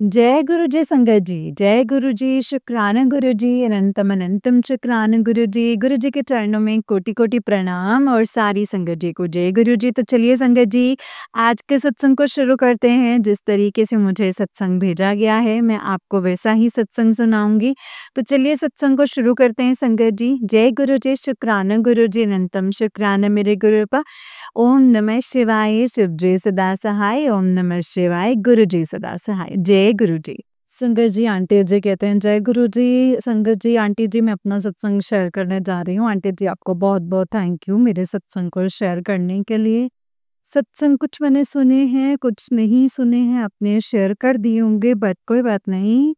जय गुरु जी संगत जी, जय गुरु जी, शुक्राना गुरु जी, अनंतम अनंतम शुक्राना गुरु जी के चरणों में कोटि कोटि प्रणाम और सारी संगत जी को जय गुरु जी। तो चलिए संगत जी, आज के सत्संग को शुरू करते हैं। जिस तरीके से मुझे सत्संग भेजा गया है, मैं आपको वैसा ही सत्संग सुनाऊंगी। तो चलिए सत्संग को शुरू करते हैं संगत जी। जय गुरु जी, शुक्राना गुरु जी, अनंतम शुक्राना मेरे गुरुपा। ओम नमः शिवाय, शिव जी सदा सहाय। ओम नमः शिवाय, गुरु जी सदा सहाय। जय गुरु जी। संगत जी, आंटी जी कहते हैं जय गुरु जी। संगत जी, आंटी जी मैं अपना सत्संग शेयर करने जा रही हूँ। आंटी जी आपको बहुत बहुत थैंक यू मेरे सत्संग को शेयर करने के लिए। सत्संग कुछ मैंने सुने हैं, कुछ नहीं सुने हैं, आपने शेयर कर दिए होंगे, बट कोई बात नहीं।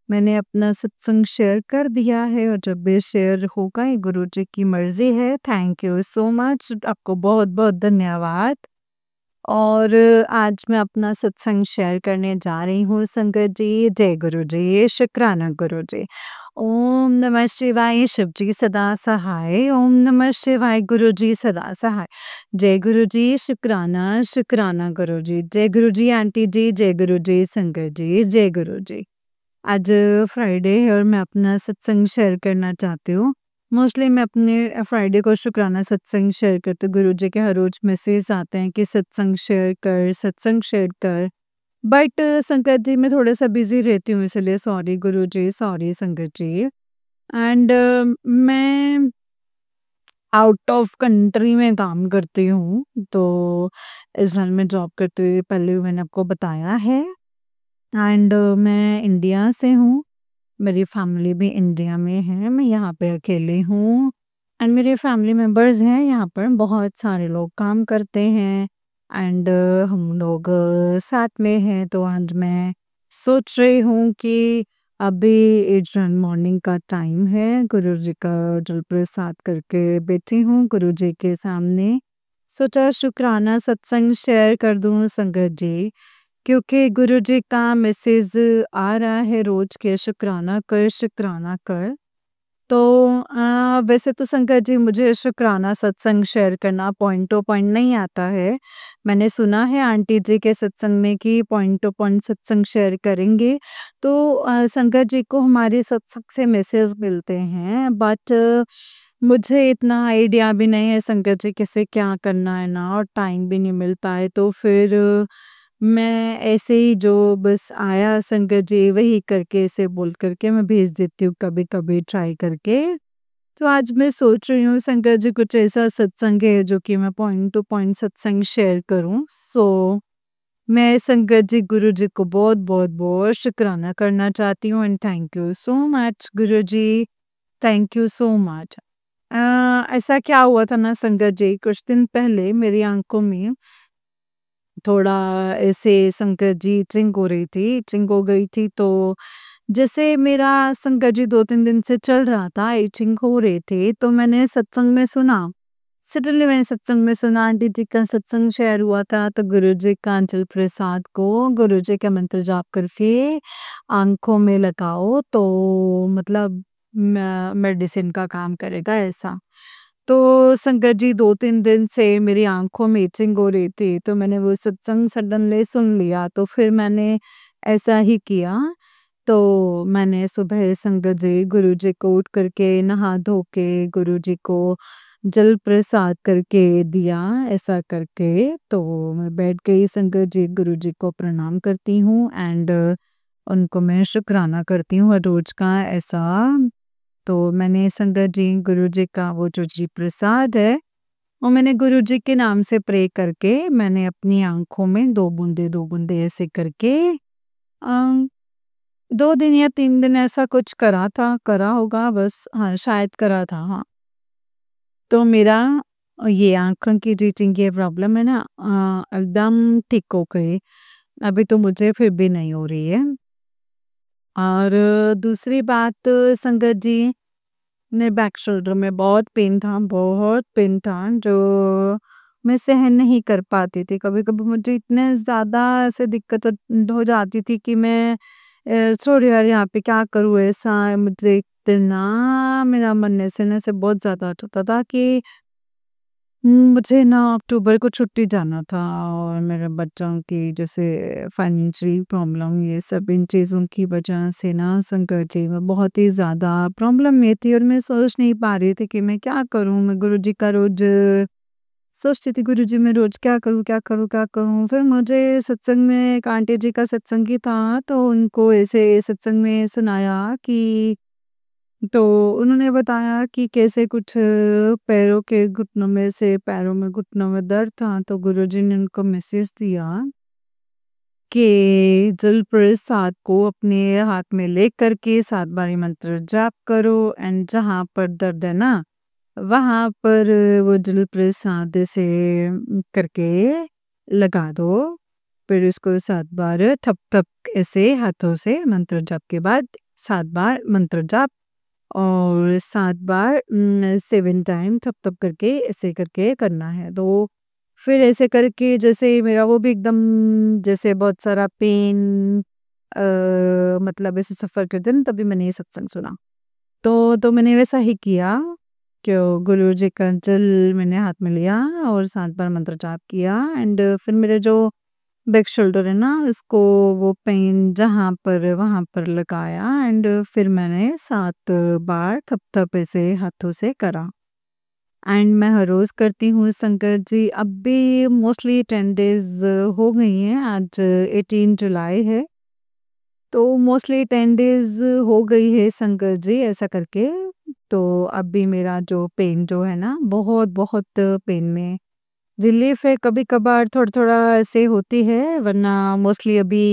मैंने अपना सत्संग शेयर कर दिया है और जब भी शेयर होगा ये गुरु जी की मर्जी है। थैंक यू सो मच, आपको बहुत बहुत धन्यवाद। और आज मैं अपना सत्संग शेयर करने जा रही हूँ संगत जी। जय गुरु जी, शुक्राना गुरु जी। ओम नमः शिवाय, शिव जी सदा सहाय। ओम नमः शिवाय, गुरु जी सदा सहाय। जय गुरु जी, शुक्राना शुक्राना गुरु जी। जय गुरु जी आंटी जी, जय गुरु जी संगत जी, जय गुरु जी। आज फ्राइडे है और मैं अपना सत्संग शेयर करना चाहती हूँ। मोस्टली मैं अपने फ्राइडे को शुक्राना सत्संग शेयर करती हूँ। गुरुजी के हर रोज मैसेज आते हैं कि सत्संग शेयर कर, सत्संग शेयर कर। बट संगत जी मैं थोड़ा-सा बिज़ी रहती हूँ, इसलिए सॉरी गुरुजी, सॉरी संगत जी। एंड मैं आउट ऑफ कंट्री में काम करती हूँ, तो इज़राइल में जॉब करती हुई पहले भी मैंने आपको बताया है। एंड मैं इंडिया से हूँ। मेरी फैमिली भी इंडिया में है, मैं यहाँ पे अकेली हूँ। एंड मेरे फैमिली मेंबर्स हैं यहाँ पर, बहुत सारे लोग काम करते हैं। एंड हम लोग साथ में हैं। तो आज मैं सोच रही हूँ कि अभी इजन मॉर्निंग का टाइम है, गुरु जी का जल प्रसाद करके बैठी हूँ गुरु जी के सामने। सोचा शुक्राना सत्संग शेयर कर दूँ संगत जी, क्योंकि गुरुजी का मैसेज आ रहा है रोज के शुक्राना कर, शुक्राना कर। तो वैसे तो संगत जी मुझे शुक्राना सत्संग शेयर करना पॉइंट टू पॉइंट नहीं आता है। मैंने सुना है आंटी जी के सत्संग में कि पॉइंट टू पॉइंट सत्संग शेयर करेंगे। तो संगत जी को हमारे सत्संग से मैसेज मिलते हैं, बट मुझे इतना आइडिया भी नहीं है संगत जी कैसे क्या करना है ना, और टाइम भी नहीं मिलता है। तो फिर मैं ऐसे ही जो बस आया संगत जी वही करके ऐसे बोल करके मैं भेज देती हूँ कभी-कभी ट्राई करके। तो आज मैं सोच रही हूँ संगत जी कुछ ऐसा सत्संग है जो कि मैं पॉइंट टू पॉइंट सत्संग शेयर करूँ। सो मैं संगत जी गुरु जी को बहुत शुक्राना करना चाहती हूँ and thank you so much Guru ji, thank you so much. ऐसा क्या हुआ था ना संगत जी, कुछ दिन पहले मेरी आँखों में थोड़ा ऐसे संगत जी इचिंग हो रही थी, इचिंग हो गई थी। तो जैसे मेरा संगत जी 2-3 दिन से चल रहा था, इचिंग हो रहे थे, तो मैंने सत्संग में सुना। सडनली मैंने सत्संग में सुना, आंटी जी का सत्संग शेयर हुआ था, तो गुरुजी का अंचल प्रसाद को गुरुजी का मंत्र जाप करके आँखों में लगाओ तो मतलब मेडिसिन का काम करेगा ऐसा। तो संगत जी 2-3 दिन से मेरी आँखों में इचिंग हो रही थी, तो मैंने वो सत्संग सडनली सुन लिया, तो फिर मैंने ऐसा ही किया। तो मैंने सुबह संगत जी गुरुजी को उठ करके नहा धो के गुरुजी को जल प्रसाद करके दिया, ऐसा करके। तो मैं बैठ गई संगत जी गुरुजी को प्रणाम करती हूँ एंड उनको मैं शुक्राना करती हूँ हर रोज का ऐसा। तो मैंने संगत जी गुरुजी का वो जो जी प्रसाद है, वो मैंने गुरुजी के नाम से प्रे करके मैंने अपनी आँखों में 2 बूंदे ऐसे करके 2 दिन या 3 दिन ऐसा कुछ करा था, करा होगा बस, हाँ, शायद करा था, हाँ। तो मेरा ये आँखों की रीचिंग ये प्रॉब्लम है ना, एकदम ठीक हो गई। अभी तो मुझे फिर भी नहीं हो रही है। और दूसरी बात संगत जी, मेरे बैक शोल्डर में बहुत पेन था जो मैं सहन नहीं कर पाती थी। कभी-कभी मुझे इतने ज़्यादा ऐसे दिक्कत हो जाती थी कि मैं छोड़ यार यहाँ पे क्या करूँ ऐसा, मुझे इतना मेरा मन ऐसे न ऐसे बहुत ज़्यादा होता था कि मुझे ना अक्टूबर को छुट्टी जाना था और मेरे बच्चों की जैसे फाइनेंशियली प्रॉब्लम ये सब इन चीज़ों की वजह से ना संकट जी में बहुत ही ज़्यादा प्रॉब्लम में थी और मैं सोच नहीं पा रही थी कि मैं क्या करूँ? मैं गुरुजी का रोज़ सोचती थी गुरुजी मैं रोज़ क्या करूँ, क्या करूँ, क्या करूँ? फिर मुझे सत्संग में एक आंटी जी का सत्संग ही था तो उनको ऐसे सत्संग में सुनाया कि तो उन्होंने बताया कि कैसे कुछ पैरों के घुटनों में से पैरों में घुटनों में दर्द था तो गुरुजी ने उनको मैसेज दिया कि जल प्रसाद को अपने हाथ में लेकर के 7 बारी मंत्र जाप करो एंड जहाँ पर दर्द है ना वहाँ पर वो जल प्रसाद से करके लगा दो फिर उसको 7 बार थप थप ऐसे हाथों से मंत्र जाप के बाद 7 बार मंत्र जाप और 7 बार 7 टाइम थप-थप करके ऐसे करके करना है। तो फिर ऐसे करके जैसे मेरा वो भी एकदम जैसे बहुत सारा पेन मतलब ऐसे सफ़र करते हैं ना तभी मैंने ये सत्संग सुना। तो मैंने वैसा ही किया कि गुरुजी का जल मैंने हाथ में लिया और 7 बार मंत्र जाप किया एंड फिर मेरे जो बैक शोल्डर है ना इसको वो पेन जहाँ पर वहाँ पर लगाया एंड फिर मैंने 7 बार थप-थप ऐसे हाथों से करा एंड मैं हर रोज़ करती हूँ शंकर जी अब भी मोस्टली 10 डेज़ हो गई हैं आज 18 जुलाई है। तो मोस्टली 10 डेज़ हो गई है शंकर जी ऐसा करके। तो अब भी मेरा जो पेन जो है ना बहुत-बहुत पेन में रिलीफ है कभी-कभार थोड़ा-थोड़ा ऐसे होती है वरना मोस्टली अभी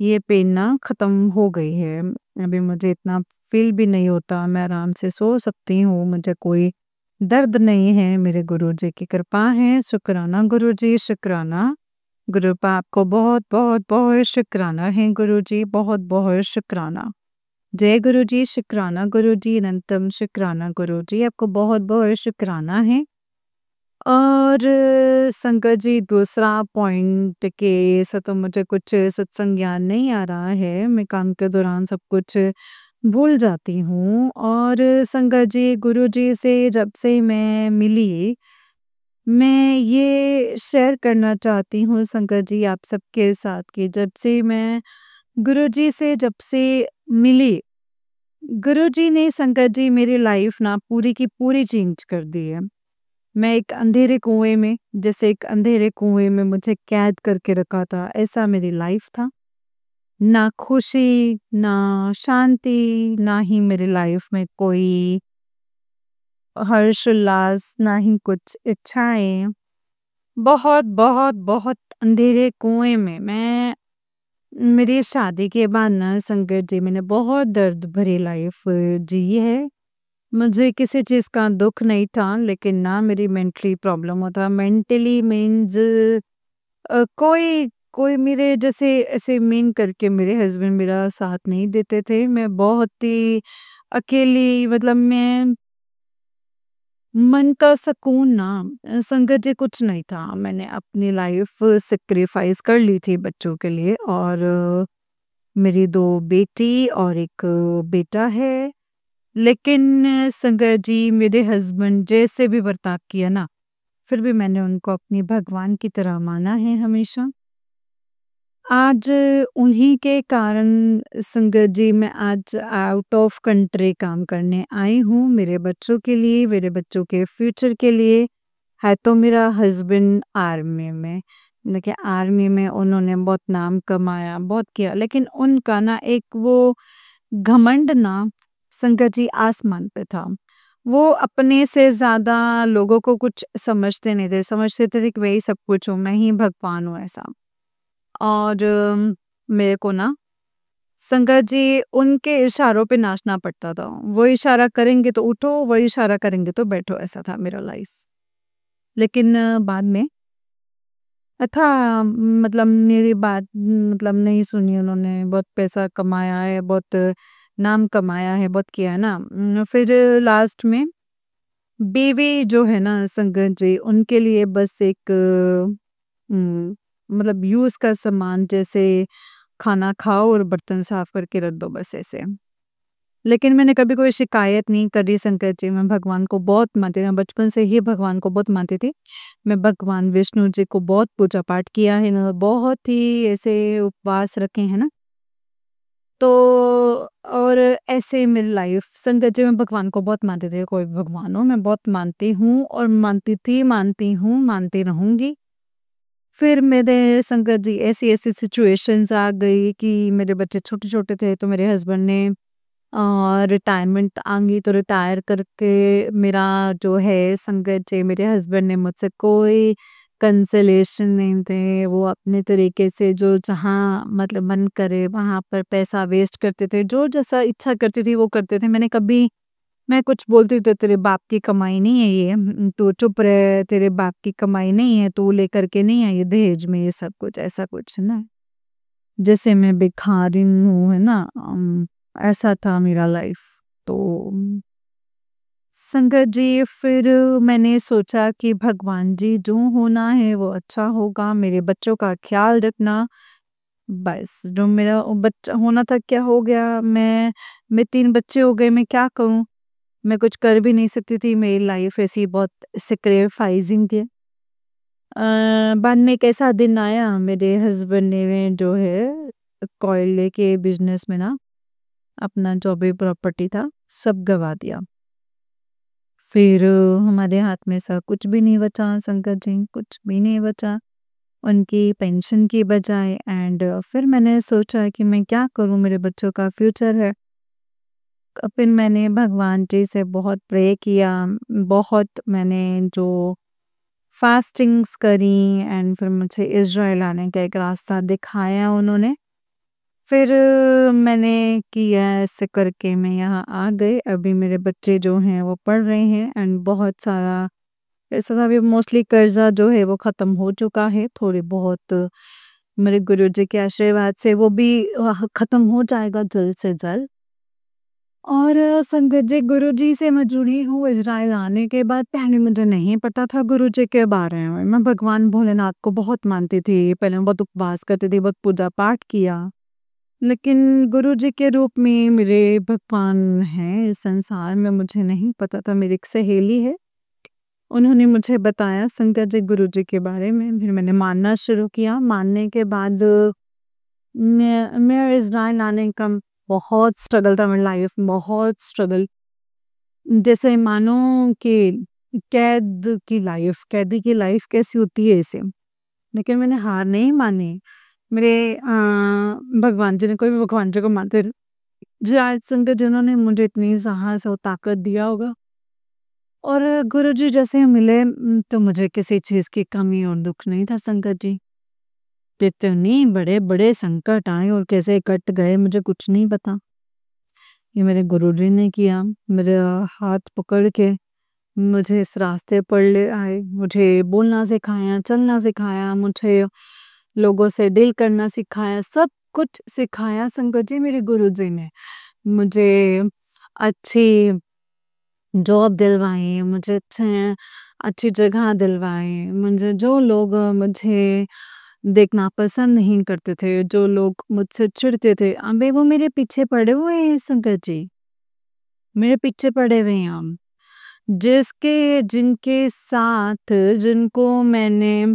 ये पेन ना ख़त्म हो गई है। अभी मुझे इतना फ़ील भी नहीं होता, मैं आराम से सो सकती हूँ, मुझे कोई दर्द नहीं है, मेरे गुरुजी की कृपा है, शुक्राना गुरुजी शुक्राना। गुरुपा आपको बहुत-बहुत बहुत शुक्राना है गुरुजी, बहुत-बहुत शुक्राना। जय गुरुजी, शुक्राना गुरुजी, अनंतम शुक्राना गुरुजी, आपको बहुत-बहुत शुक्राना है। और संगत जी दूसरा पॉइंट के ऐसा तो मुझे कुछ सत्संग ज्ञान नहीं आ रहा है, मैं काम के दौरान सब कुछ भूल जाती हूँ और संगत जी गुरुजी से जब से मैं मिली, मैं ये शेयर करना चाहती हूँ संगत जी आप सबके साथ कि जब से मैं गुरुजी से जब से मिली, गुरुजी ने संगत जी मेरी लाइफ ना पूरी की पूरी चेंज कर दी है। मैं एक अंधेरे कुएँ में जैसे एक अंधेरे कुएँ में मुझे कैद करके रखा था, ऐसा मेरी लाइफ था। ना खुशी, ना शांति, ना ही मेरी लाइफ में कोई हर्ष उल्लास, ना ही कुछ इच्छाएँ। बहुत, बहुत, बहुत अंधेरे कुएँ में मैं मेरी शादी के बाद ना संगत जी मैंने बहुत दर्द भरी लाइफ जी है। मुझे किसी चीज़ का दुःख नहीं था लेकिन ना मेरी मेंटली प्रॉब्लम होता मेंटली मीन्स कोई कोई मेरे जैसे ऐसे मीन करके मेरे हस्बैंड मेरा साथ नहीं देते थे। मैं बहुत ही अकेली मतलब मैं मन का सुकून ना संगत जी कुछ नहीं था। मैंने अपनी लाइफ सैक्रिफाइस कर ली थी बच्चों के लिए और मेरी 2 बेटी और 1 बेटा है। लेकिन संगत जी मेरे हस्बैंड जैसे भी बर्ताव किया ना, फिर भी मैंने उनको अपनी भगवान की तरह माना है हमेशा। आज उन्हीं के कारण संगत जी मैं आज आउट ऑफ कंट्री काम करने आई हूँ मेरे बच्चों के लिए, मेरे बच्चों के फ्यूचर के लिए। है तो मेरा हस्बैंड आर्मी में, देखिए आर्मी में उन्होंने बहुत नाम कमाया, बहुत किया लेकिन उनका ना एक वो घमंड ना संगत जी आसमान पे था। वो अपने से ज़्यादा लोगों को कुछ समझते नहीं थे, समझते थे कि वही सब कुछ हूँ, मैं ही भगवान हूँ ऐसा। और मेरे को ना संगत जी उनके इशारों पे नाचना पड़ता था। वो इशारा करेंगे तो उठो, वो इशारा करेंगे तो बैठो, ऐसा था मेरा लाइफ। लेकिन बाद में मतलब मेरी बात मतलब नहीं सुनी उन्होंने, बहुत पैसा कमाया है, बहुत नाम कमाया है, बहुत किया है ना। फिर लास्ट में बीवी जो है ना संगत जी उनके लिए बस एक मतलब यूज़ का सामान जैसे खाना खाओ और बर्तन साफ करके रख दो बस ऐसे। लेकिन मैंने कभी कोई शिकायत नहीं करी संकट जी, मैं भगवान को बहुत मानती हूँ, मैं बचपन से ही भगवान को बहुत मानती थी। मैं भगवान विष्णु जी को बहुत पूजा-पाठ किया है ना, बहुत ही ऐसे उपवास रखे हैं ना। तो और ऐसे मेरी लाइफ संगत जी मैं भगवान को बहुत मानती थी, कोई भी भगवान हो मैं बहुत मानती हूँ और मानती थी, मानती हूँ, मानती रहूँगी। फिर मेरे संगत जी ऐसी-ऐसी सिचुएशंस आ गई कि मेरे बच्चे छोटे-छोटे थे तो मेरे हस्बैंड ने रिटायरमेंट आएँगी तो रिटायर करके मेरा जो है संगत जी मेरे हस्बैंड ने मुझसे कोई कंसोलेशन नहीं थे। वो अपने तरीके से जो जहाँ मतलब मन करे वहाँ पर पैसा वेस्ट करते थे। जो जैसा इच्छा करती थी वो करते थे। मैं कुछ बोलती तो तेरे बाप की कमाई नहीं है ये, तू चुप रह, तेरे बाप की कमाई नहीं है, तू लेकर के नहीं आई है दहेज में ये सब कुछ, ऐसा कुछ ना। जैसे मैं भिखारिन हूँ, है ना? ऐसा था मेरा लाइफ। तो संगत जी फिर मैंने सोचा कि भगवान जी जो होना है वो अच्छा होगा, मेरे बच्चों का ख़्याल रखना, बस जो मेरा बच्चा होना था क्या हो गया, मैं 3 बच्चे हो गए, मैं क्या करूँ? मैं कुछ कर भी नहीं सकती थी, मेरी लाइफ ऐसी बहुत सैक्रिफाइसिंग थी। बाद में एक ऐसा दिन आया मेरे हस्बैंड ने जो है कोयले के बिजनेस में ना अपना जो भी प्रॉपर्टी था सब गवा दिया। फिर हमारे हाथ में ऐसा कुछ भी नहीं बचा संकट जी, कुछ भी नहीं बचा उनकी पेंशन की बजाय। एंड फिर मैंने सोचा कि मैं क्या करूं, मेरे बच्चों का फ्यूचर है। फिर मैंने भगवान जी से बहुत प्रे किया, बहुत मैंने जो फास्टिंग्स करी एंड फिर मुझे इज़राइल आने का एक रास्ता दिखाया उन्होंने। फिर मैंने किया ऐसे करके मैं यहाँ आ गई। अभी मेरे बच्चे जो हैं वो पढ़ रहे हैं एंड बहुत सारा ऐसा था, अभी मोस्टली कर्ज़ा जो है वो ख़त्म हो चुका है। थोड़ी बहुत मेरे गुरुजी के आशीर्वाद से वो भी ख़त्म हो जाएगा जल्द से जल्द। और संगत जी गुरुजी से मैं जुड़ी हूँ इज़राइल आने के बाद। पहले मुझे नहीं पता था गुरुजी के बारे में। मैं भगवान भोलेनाथ को बहुत मानती थी। पहले मैं बहुत उपवास करती थी, बहुत पूजा-पाठ किया। लेकिन गुरुजी के रूप में मेरे भगवान हैं इस संसार में, मुझे नहीं पता था। मेरी एक सहेली है, उन्होंने मुझे बताया संगत जी गुरुजी के बारे में। फिर मैंने मानना शुरू किया। मानने के बाद मैं इज़राइल आने का बहुत स्ट्रगल था मेरी लाइफ में, बहुत स्ट्रगल। जैसे मानो कि कैदी की लाइफ कैसी होती है ऐसे। लेकिन मैंने हार नहीं मानी। मेरे भगवान जी ने, कोई भी भगवान जी को मानते रहे। जी आज संगत जिन्होंने मुझे इतनी साहस और ताकत दिया होगा। और गुरुजी जैसे मिले तो मुझे किसी चीज़ की कमी और दुःख नहीं था संगत जी। इतने बड़े-बड़े संकट आए और कैसे कट गए मुझे कुछ नहीं पता। ये मेरे गुरुजी ने किया, मेरा हाथ पकड़ के मुझे इस रास्ते पर ले आए, मुझे बोलना सिखाया, चलना सिखाया, मुझे लोगों से डील करना सिखाया, सब कुछ सिखाया संगत जी मेरे गुरुजी ने। मुझे अच्छी जॉब दिलवाई, मुझे अच्छी जगह दिलवाई। मुझे जो लोग मुझे देखना पसंद नहीं करते थे, जो लोग मुझसे चिढ़ते थे, अबे वो मेरे पीछे पड़े हुए हैं संगत जी, मेरे पीछे पड़े हुए हैं हम। जिनके साथ जिनको मैंने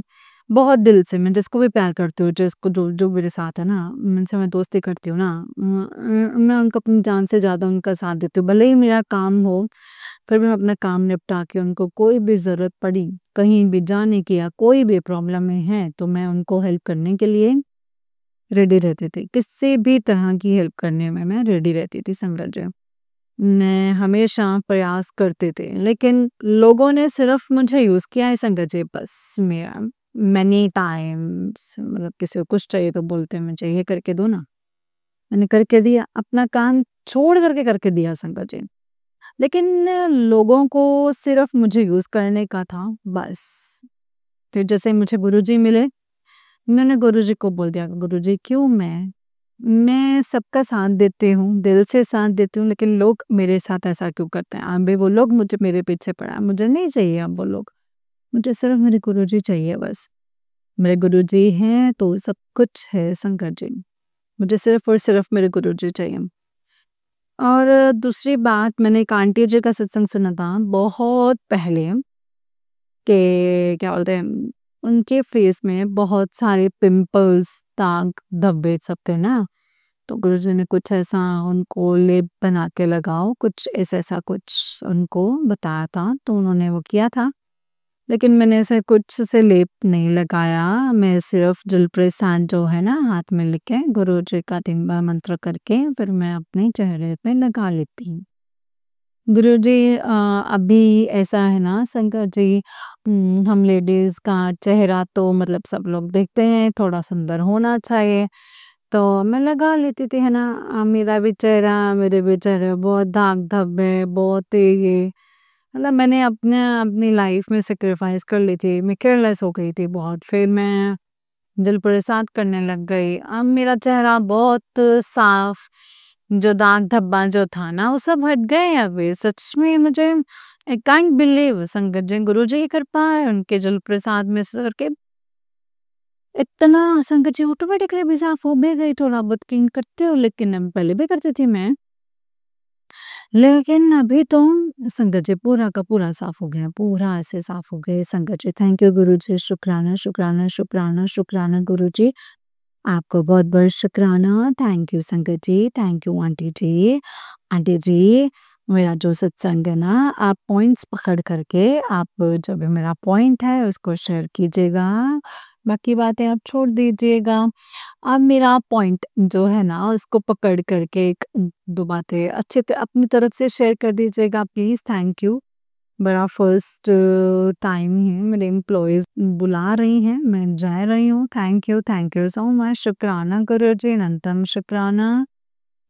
बहुत दिल से, मैं जिसको भी प्यार करती हूँ, जिसको जो जो मेरे साथ है ना, उनसे मैं दोस्ती करती हूँ ना, मैं उनको अपनी जान से ज़्यादा उनका साथ देती हूँ। भले ही मेरा काम हो, फिर मैं अपना काम निपटा के उनको कोई भी ज़रूरत पड़ी, कहीं भी जाने की या कोई भी प्रॉब्लम में है, तो मैं उनको हेल्प करने के लिए रेडी रहती थी। किसी भी तरह की हेल्प करने में मैं रेडी रहती थी संगत जी। मैं हमेशा प्रयास करते थे, लेकिन लोगों ने सिर्फ मुझे यूज़ किया है संगत जी, बस मेरा मैनी टाइम्स, मतलब किसी को कुछ चाहिए तो बोलते हैं मुझे ये करके दो ना, मैंने करके दिया, अपना काम छोड़ करके करके दिया संगत जी। लेकिन लोगों को सिर्फ मुझे यूज़ करने का था बस। फिर जैसे मुझे गुरुजी मिले, मैंने गुरुजी को बोल दिया, गुरुजी क्यों मैं सबका साथ देती हूँ, दिल से साथ देती हूँ, लेकिन लोग मेरे साथ ऐसा क्यों करते हैं? अबे वो लोग मुझे मेरे पीछे पड़ा, मुझे नहीं चाहिए अब वो लोग, मुझे सिर्फ मेरे गुरुजी चाहिए बस। मेरे गुरुजी हैं तो सब कुछ है संगत जी, मुझे सिर्फ और सिर्फ मेरे गुरुजी चाहिए। और दूसरी बात, मैंने एक आंटी जी का सत्संग सुना था बहुत पहले, कि क्या बोलते हैं, उनके फेस में बहुत सारे पिंपल्स, दाग धब्बे सब थे ना, तो गुरुजी ने कुछ ऐसा उनको लेप बना के लगाओ, कुछ ऐसा कुछ उनको बताया था, तो उन्होंने वो किया था। लेकिन मैंने ऐसे कुछ से लेप नहीं लगाया, मैं सिर्फ जल प्रसाद जो है ना हाथ में लेके गुरु जी का 3 बार मंत्र करके फिर मैं अपने चेहरे पे लगा लेती हूँ। गुरु जी, अभी ऐसा है ना संगत जी, हम लेडीज का चेहरा तो मतलब सब लोग देखते हैं थोड़ा सुंदर होना चाहिए, तो मैं लगा लेती थी है ना। मेरा भी चेहरा, मेरे भी चेहरे पे बहुत दाग धब्बे, बहुत ये मतलब मैंने अपनी लाइफ में सैक्रिफाइस कर ली थी, मैं केयरलेस हो गई थी बहुत, फिर मैं जल प्रसाद करने लग गई। अब मेरा चेहरा बहुत साफ, जो दाग धब्बा जो था ना वो सब हट गए। अभी सच में मुझे आई कांट बिलीव संगत जी, गुरु जी की कृपा है, उनके जल प्रसाद में से करके इतना संगत जी ऑटोमेटिकली भी साफ हो भी गई। थोड़ा बहुत क्लीन करते हो, लेकिन पहले भी करती थी मैं, लेकिन अभी तो संगत जी पूरा का पूरा साफ हो गया, पूरा ऐसे साफ हो गए संगत जी। थैंक यू गुरु जी, शुक्राना शुक्राना शुक्राना शुक्राना गुरु जी, आपको बहुत बहुत शुक्राना। थैंक यू संगत जी, थैंक यू आंटी जी। आंटी जी, मेरा जो सत्संग है ना, आप पॉइंट्स पकड़ करके आप जो भी मेरा पॉइंट है उसको शेयर कीजिएगा, बाकी बातें आप छोड़ दीजिएगा। आप मेरा पॉइंट जो है ना उसको पकड़ करके एक दो बातें अच्छे से अपनी तरफ से शेयर कर दीजिएगा प्लीज। Thank you. मेरा फर्स्ट टाइम है, मेरे एम्प्लॉयज बुला रही हैं, मैं जा रही हूँ। Thank you so much. शुक्राना गुरु जी, अनंतम शुक्राना।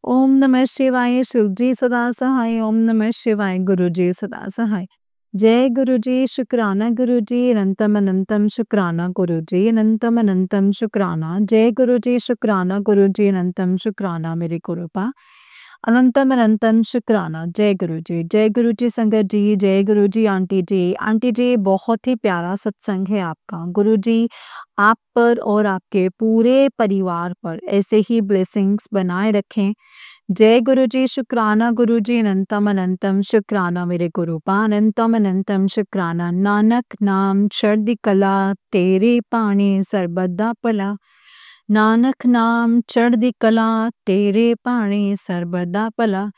ओम नमः शिवाय, शिव जी सदा सहाय। ओम नमः शिवाय, गुरु जी सदा सहाय। जय गुरु जी, शुक्राना गुरु जी, अनंतम अनंतम शुक्राना गुरु जी, अनंतम अनंतम शुक्राना। जय गुरु जी, शुक्राना गुरु जी, अनंतम शुक्राना मेरी कृपा, अनंतम अनंतम शुक्राना। जय गुरु जी संगत जी, जय गुरु जी आंटी जी। आंटी जी, बहुत ही प्यारा सत्संग है आपका। गुरु जी आप पर और आपके पूरे परिवार पर ऐसे ही ब्लेसिंग्स बनाए रखें। जय गुरु जी, शुक्राना गुरु जी, अनंतम अनंतम शुक्राना मेरे गुरुपा, अनंतम अनंतम शुक्राना। नानक नाम चढ़दी कला, तेरे पानी सरबदा भला। नानक नाम चढ़दी कला, तेरे पानी सरबदा भला।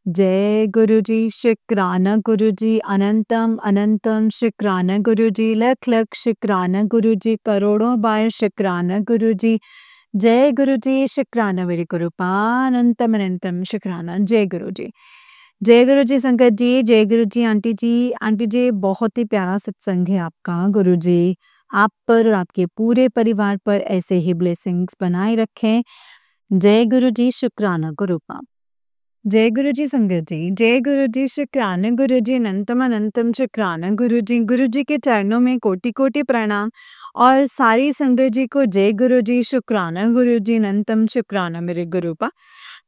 जय गुरु जी, शुक्राना गुरु जी, अनंतम अनंतम शुक्राना गुरु जी, लख लख शुक्राना गुरु जी, करोड़ों बार शुक्राना गुरु जी। जय गुरु जी, शुक्राना मेरे गुरुपा, अनंतम अनंतम शुक्राना। जय गुरु जी, जय गुरु जी संगत जी, जय गुरु जी आंटी जी। आंटी जी, बहुत ही प्यारा सत्संग है आपका। गुरु जी आप पर और आपके पूरे परिवार पर ऐसे ही ब्लेसिंग्स बनाए रखें। जय गुरु जी, शुक्राना गुरुपा। जय गुरु जी संगत जी, जय गुरु जी, शुक्राना गुरु जी, अनंतम अनंतम शुक्राना गुरु जी। गुरु जी के चरणों में कोटि कोटि प्रणाम, और सारी संगत जी को जय गुरु जी, शुक्राना गुरु जी, अनंतम शुक्राना मेरे गुरुपा।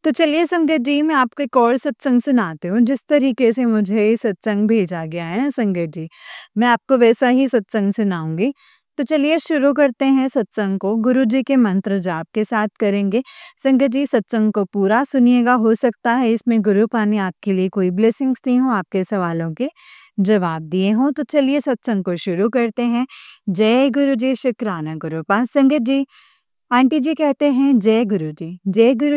तो चलिए संगत जी, मैं आपको एक और सत्संग सुनाती हूँ। जिस तरीके से मुझे ये सत्संग भेजा गया है ना संगत जी, मैं आपको वैसा ही सत्संग सुनाऊंगी। तो चलिए शुरू करते हैं सत्संग को। गुरु जी के मंत्र जाप के साथ करेंगे। संगत जी, सत्संग को पूरा सुनिएगा, हो सकता है इसमें गुरु पानी आपके लिए कोई ब्लेसिंग्स दी हो, आपके सवालों के जवाब दिए हों। तो चलिए सत्संग को शुरू करते हैं। जय गुरु जी, शुक्राना गुरु पास। संगत जी, आंटी जी कहते हैं जय गुरु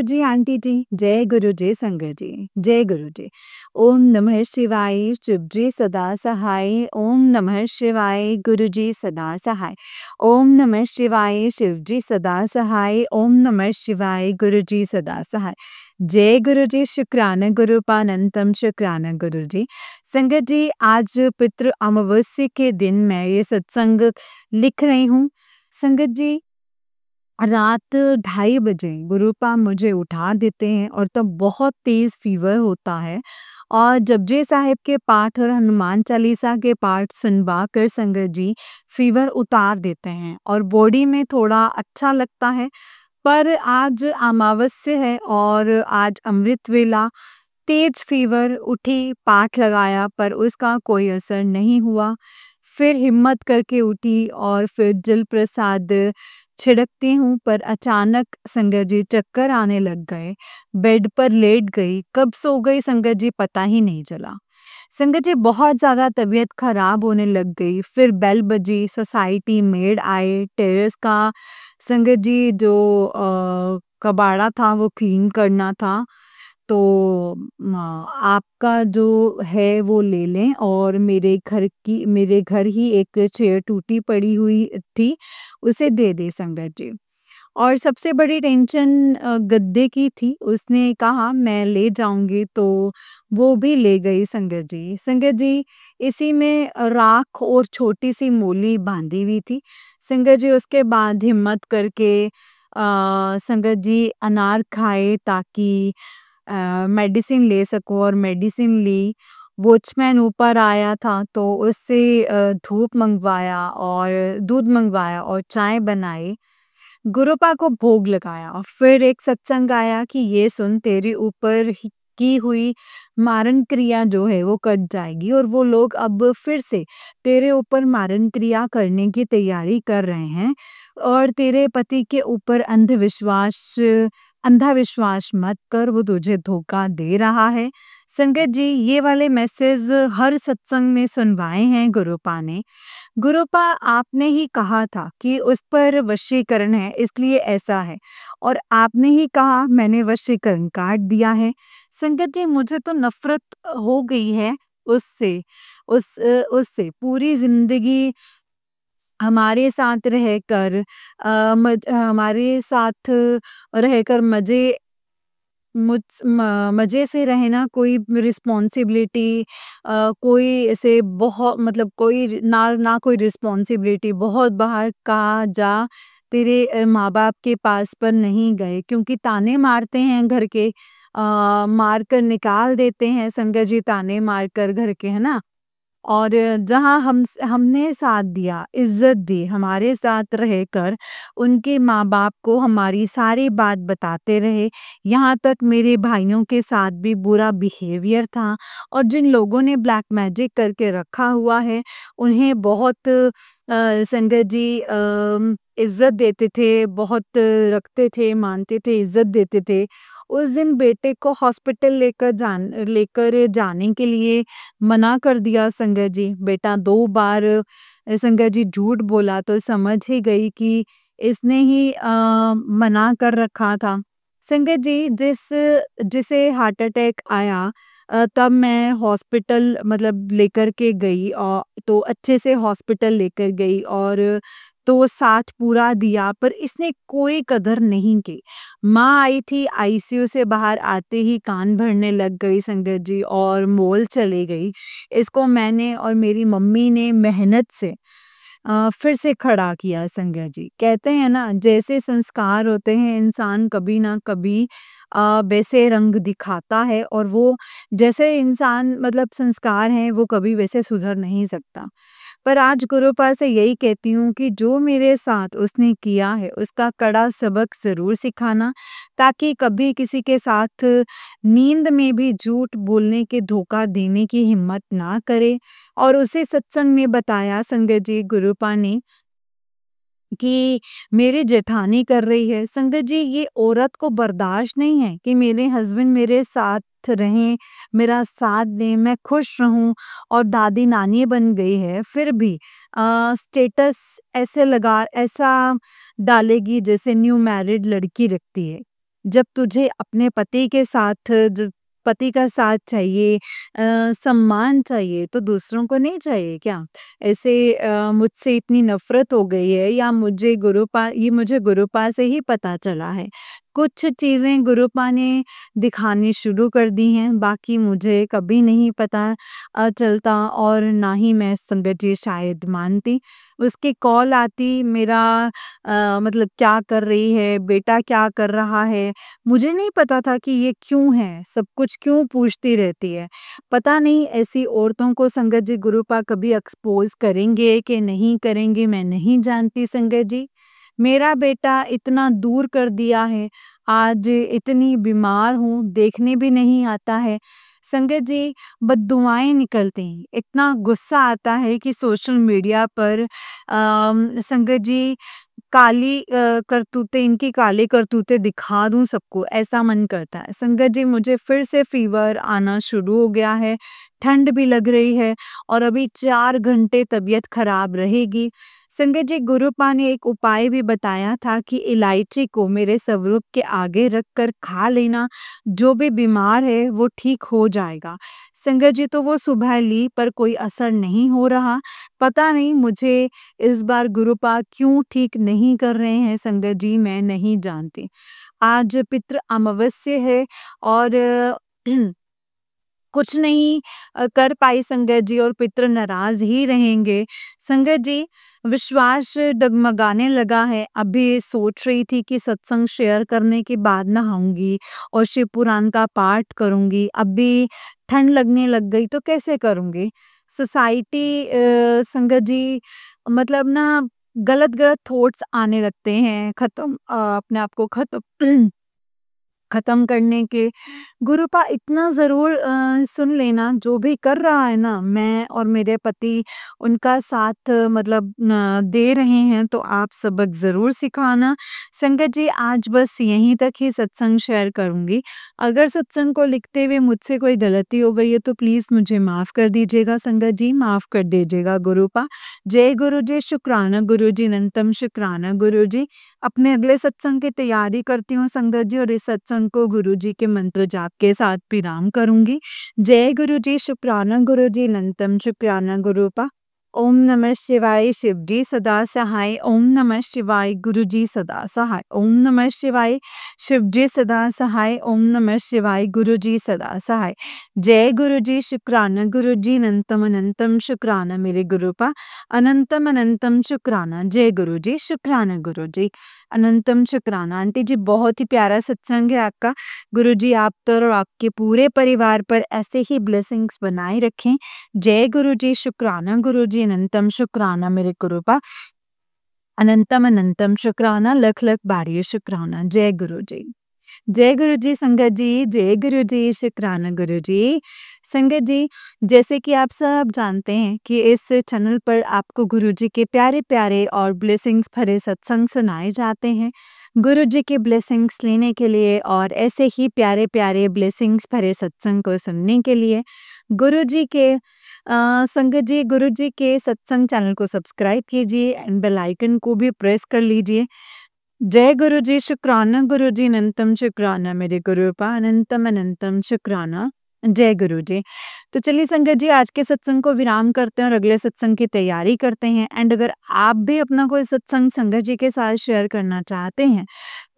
जी आंटी जी, जय गुरु जी संगत जी, जय गुरु जी। ओम नमः शिवाय, शिव जी सदा सहाय। ओम नमः शिवाय, गुरु जी सदा सहाय। ओम नमः शिवाय, शिव जी सदा सहाय। ओम नमः शिवाय, गुरु जी सदा सहाय। जय गुरु जी, शुक्राना गुरु पानंतम शुक्राना गुरु जी। संगत जी, आज पितृ अमावस्या के दिन मैं ये सत्संग लिख रही हूँ। संगत जी, रात 2:30 बजे गुरुपा मुझे उठा देते हैं, और तब बहुत तेज फीवर होता है, और जपजी साहिब के पाठ और हनुमान चालीसा के पाठ सुनवा कर संगत जी फीवर उतार देते हैं, और बॉडी में थोड़ा अच्छा लगता है। पर आज अमावस्या है और आज अमृत वेला, तेज फीवर उठी, पाठ लगाया पर उसका कोई असर नहीं हुआ। फिर हिम्मत करके उठी और फिर जल प्रसाद छिड़कती हूँ पर अचानक संगत जी चक्कर आने लग गए। बेड पर लेट गई, कब सो गई संगत जी पता ही नहीं चला। संगत जी बहुत ज़्यादा तबीयत खराब होने लग गई। फिर बेल बजी, सोसाइटी मेड आए, टेरेस का संगत जी जो कबाड़ा था वो क्लीन करना था। तो आपका जो है वो ले लें और मेरे घर ही एक चेयर टूटी पड़ी हुई थी, उसे दे दें संगत जी। और सबसे बड़ी टेंशन गद्दे की थी, उसने कहा मैं ले जाऊँगी तो वो भी ले गई संगत जी। संगत जी इसी में राख और छोटी-सी मोली बाँधी हुई थी। संगत जी उसके बाद हिम्मत करके संगत जी अनार खाए ताकि मेडिसिन ले सकूँ और मेडिसिन ली। वॉचमैन ऊपर आया था तो उससे धूप मँगवाया और दूध मँगवाया और चाय बनाई। गुरुपा को भोग लगाया और फिर एक सत्संग आया कि ये सुन तेरे ऊपर की हुई मारण क्रिया जो है वो कट जाएगी और वो लोग अब फिर से तेरे ऊपर मारण क्रिया करने की तैयारी कर रहे हैं और तेरे पति के ऊपर अंधा विश्वास मत कर, वो तुझे धोखा दे रहा है। संगत जी ये वाले मैसेज हर सत्संग में सुनवाए हैं गुरुपा ने। गुरुपा आपने ही कहा था कि उस पर वशीकरण है इसलिए ऐसा है और आपने ही कहा मैंने वशीकरण काट दिया है। संगत जी मुझे तो नफ़रत हो गई है उससे उससे पूरी ज़िंदगी हमारे साथ रहकर मज़े से रहना कोई रिस्पॉन्सिबिलिटी कोई ऐसे बहुत मतलब कोई ना कोई रिस्पॉन्सिबिलिटी बहुत बाहर कहा जा तेरे माँ-बाप के पास पर नहीं गए क्योंकि ताने मारते हैं घर के मार कर निकाल देते हैं संगत जी ताने मार कर घर के, है ना? और जहाँ हमने साथ दिया, इज़्ज़त दी, हमारे साथ रहकर उनके माँ-बाप को हमारी सारी बात बताते रहे। यहाँ तक मेरे भाइयों के साथ भी बुरा बिहेवियर था और जिन लोगों ने ब्लैक मैजिक करके रखा हुआ है, उन्हें बहुत संगत जी इज़्ज़त देते थे, बहुत रखते थे, मानते थे, इज़्ज़त देते थे। उस दिन बेटे को हॉस्पिटल लेकर जाने के लिए मना कर दिया संगत जी। बेटा 2 बार संगत जी झूठ बोला तो समझ ही गई कि इसने ही मना कर रखा था। संगत जी जिसे हार्ट अटैक आया तब मैं हॉस्पिटल मतलब लेकर के गई तो अच्छे से हॉस्पिटल लेकर गई और तो साथ पूरा दिया पर इसने कोई कदर नहीं की। माँ आई थी आईसीयू से बाहर आते ही कान भरने लग गई संगत जी और मॉल चली गई। इसको मैंने और मेरी मम्मी ने मेहनत से फिर से खड़ा किया संगत जी। कहते हैं ना जैसे संस्कार होते हैं इंसान कभी ना कभी वैसे रंग दिखाता है और वो जैसे इंसान मतलब संस्कार हैं वो कभी वैसे सुधर नहीं सकता। पर आज गुरुपा से यही कहती हूँ कि जो मेरे साथ उसने किया है उसका कड़ा सबक ज़रूर सिखाना ताकि कभी किसी के साथ नींद में भी झूठ बोलने के धोखा देने की हिम्मत ना करे। और उसे सत्संग में बताया संगत जी गुरुपा ने कि मेरी जेठानी कर रही है। संगत जी ये औरत को बर्दाश्त नहीं है कि मेरे हस्बैंड मेरे साथ रहें, मेरा साथ दें, मैं खुश रहूँ और दादी-नानी बन गई है, फिर भी स्टेटस ऐसा डालेगी जैसे न्यू मैरिड लड़की रखती है। जब तुझे अपने पति का साथ चाहिए सम्मान चाहिए तो दूसरों को नहीं चाहिए क्या? ऐसे मुझसे इतनी नफ़रत हो गई है या मुझे गुरुपा से ही पता चला है। कुछ चीज़ें गुरुपा ने दिखानी शुरू कर दी हैं, बाकी मुझे कभी नहीं पता चलता और ना ही मैं संगत जी शायद मानती। उसकी कॉल आती मेरा मतलब क्या कर रही है, बेटा क्या कर रहा है? मुझे नहीं पता था कि ये क्यों है, सब कुछ क्यों पूछती रहती है। पता नहीं ऐसी औरतों को संगत जी गुरुपा कभी एक्सपोज़ करेंगे कि नहीं करेंगे मैं नहीं जानती संगत जी। मेरा बेटा इतना दूर कर दिया है, आज इतनी बीमार हूँ, देखने भी नहीं आता है। संगत जी बद्दुआएँ निकलती हैं, इतना गुस्सा आता है कि सोशल मीडिया पर संगत जी काली करतूतें, इनकी काली करतूतें दिखा दूँ सबको, ऐसा मन करता है। संगत जी, मुझे फिर से फ़ीवर आना शुरू हो गया है, ठंड भी लग रही है और अभी 4 घंटे तबीयत खराब रहेगी। संगत जी, गुरुपा ने एक उपाय भी बताया था कि इलायची को मेरे स्वरूप के आगे रख कर खा लेना, जो भी बीमार है वो ठीक हो जाएगा। संगत जी, तो वो सुबह ली पर कोई असर नहीं हो रहा। पता नहीं मुझे इस बार गुरुपा क्यों ठीक नहीं कर रहे हैं संगत जी, मैं नहीं जानती। आज पितृ अमावस्या है और कुछ नहीं कर पाई संगत जी और पितृ नाराज ही रहेंगे। संगत जी, विश्वास डगमगाने लगा है। अभी सोच रही थी कि सत्संग शेयर करने के बाद नहाऊंगी और शिव पुराण का पाठ करूंगी। अभी ठंड लगने लग गई तो कैसे करूंगी? सोसाइटी संगत जी, मतलब ना गलत गलत थॉट्स आने लगते हैं, अपने आप को खत्म खत्म करने के। गुरुपा इतना ज़रूर सुन लेना, जो भी कर रहा है ना, मैं और मेरे पति उनका साथ मतलब न दे रहे हैं, तो आप सबक ज़रूर सिखाना। संगत जी, आज बस यहीं तक ही सत्संग शेयर करूँगी। अगर सत्संग को लिखते हुए मुझसे कोई गलती हो गई है तो प्लीज़ मुझे माफ़ कर दीजिएगा संगत जी, माफ़ कर दीजिएगा गुरुपा। जय गुरु जी, शुक्राना गुरु जी, अनंतम शुक्राना गुरु जी। अपने अगले सत्संग की तैयारी करती हूँ संगत जी और इस सत्संग को गुरु जी के मंत्र जाप के साथ विराम करूंगी। जय गुरु जी, शुक्राना गुरु जी, अनंतम शुक्राना गुरुपा। ओम नमः शिवाय, शिव जी सदा सहाय। ओम नमः शिवाय, गुरु जी सदा सहाय। ओम नमः शिवाय, शिव जी सदा सहाय। ओम नमः शिवाय, गुरु जी सदा सहाय। जय गुरु जी, शुक्राना गुरु जी, अनंतम अनंतम शुक्राना मेरे गुरुपा। अनंतम अनंतम शुक्राना। जय गुरु जी, शुक्राना गुरु जी, अनंतम शुक्राना। आंटी जी, बहुत ही प्यारा सत्संग है आपका। गुरु जी आप पर और आपके पूरे परिवार पर ऐसे ही ब्लेसिंग्स बनाए रखें। जय गुरु जी, शुक्राना गुरु जी, अनंतम शुक्राना मेरे गुरुपा। अनंतम अनंतम शुक्राना, लख लख बारी शुक्राना। जय गुरु जी। जय गुरु जी संगत जी, जय गुरु जी, शुक्राना गुरु जी। संगत जी, जैसे कि आप सब जानते हैं कि इस चैनल पर आपको गुरु जी के प्यारे-प्यारे और ब्लेसिंग्स भरे सत्संग सुनाए जाते हैं। गुरु जी के ब्लेसिंग्स लेने के लिए और ऐसे ही प्यारे-प्यारे ब्लेसिंग्स भरे सत्संग को सुनने के लिए गुरु जी के संगत जी, गुरु जी के सत्संग चैनल को सब्सक्राइब कीजिए एंड बेल आइकन को भी प्रेस कर लीजिए। जय गुरु जी, शुक्राना गुरु जी, अनंतम शुक्राना मेरे गुरुपा। अनंतम अनंतम शुक्राना। जय गुरु जी। तो चलिए संगत जी, आज के सत्संग को विराम करते हैं और अगले सत्संग की तैयारी करते हैं। एंड अगर आप भी अपना कोई सत्संग संगत जी के साथ शेयर करना चाहते हैं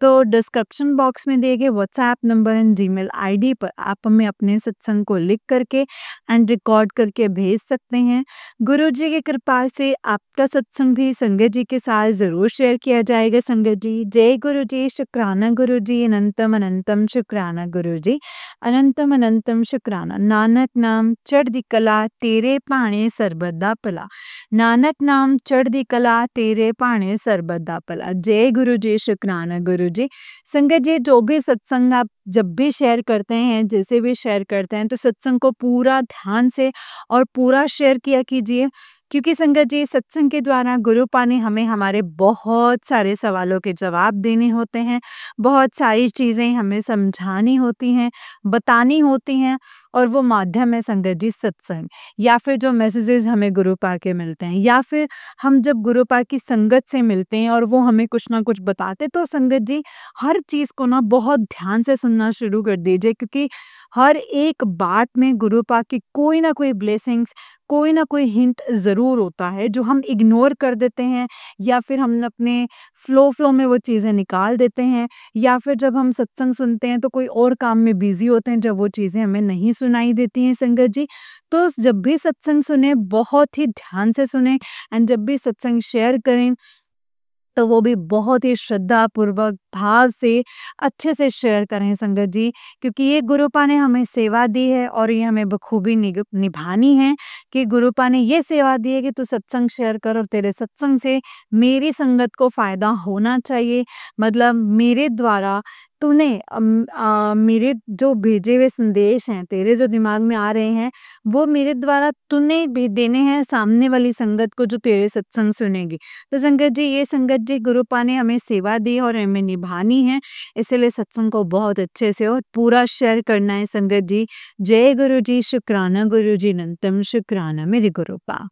तो डिस्क्रिप्शन बॉक्स में दिए गए WhatsApp number and Gmail ID पर आप हमें अपने सत्संग को लिख करके एंड रिकॉर्ड करके भेज सकते हैं। गुरु जी की कृपा से आपका सत्संग भी संगत जी के साथ ज़रूर शेयर किया जाएगा संगत जी। जय गुरु जी, शुक्राना गुरु जी, अनंतम अनंतम शुक्राना गुरु जी, अनंतम अनंतम शुक्राना। नानक नाम चढ़दी कला, तेरे भाणे सरबत दा भला। नानक नाम चढ़दी कला, तेरे भाणे सरबत दा भला। जय गुरु जी, शुक्राना गुरु जी। संगत जी, जो भी सत्संग आप जब भी शेयर करते हैं, जैसे भी शेयर करते हैं, तो सत्संग को पूरा ध्यान से और पूरा शेयर किया कीजिए, क्योंकि संगत जी, सत्संग के द्वारा गुरुपा ने हमें हमारे बहुत सारे सवालों के जवाब देने होते हैं, बहुत सारी चीज़ें हमें समझानी होती हैं, बतानी होती हैं, और वो माध्यम है संगत जी सत्संग, या फिर जो मैसेजेस हमें गुरुपा के मिलते हैं, या फिर हम जब गुरुपा की संगत से मिलते हैं और वो हमें कुछ ना कुछ बताते, तो संगत जी हर चीज़ को ना बहुत ध्यान से सुनना शुरू कर दीजिए, क्योंकि हर एक बात में गुरुपा की कोई ना कोई ब्लेसिंग्स, कोई ना कोई हिंट ज़रूर होता है जो हम इग्नोर कर देते हैं, या फिर हम अपने फ्लो में वो चीज़ें निकाल देते हैं, या फिर जब हम सत्संग सुनते हैं तो कोई और काम में बिजी होते हैं, जब वो चीज़ें हमें नहीं सुनाई देती हैं संगत जी। तो जब भी सत्संग सुने, बहुत ही ध्यान से सुने, एंड जब भी सत्संग शेयर करें तो वो भी बहुत ही श्रद्धापूर्वक, भाव से, अच्छे से शेयर करें संगत जी, क्योंकि ये गुरुपा ने हमें सेवा दी है और ये हमें बखूबी निभानी है, कि गुरुपा ने ये सेवा दी है कि तू सत्संग शेयर कर और तेरे सत्संग से मेरी संगत को फ़ायदा होना चाहिए। मतलब मेरे द्वारा तूने मेरे जो भेजे हुए संदेश हैं, तेरे जो दिमाग में आ रहे हैं, वो मेरे द्वारा तूने भी देने हैं सामने वाली संगत को जो तेरे सत्संग सुनेगी। तो संगत जी, ये संगत जी गुरुपा ने हमें सेवा दी और हमें निभानी है, इसलिए सत्संग को बहुत अच्छे से और पूरा शेयर करना है संगत जी। जय गुरु जी, शुक्राना गुरु जी, अनंतम शुक्राना मेरे गुरुपा।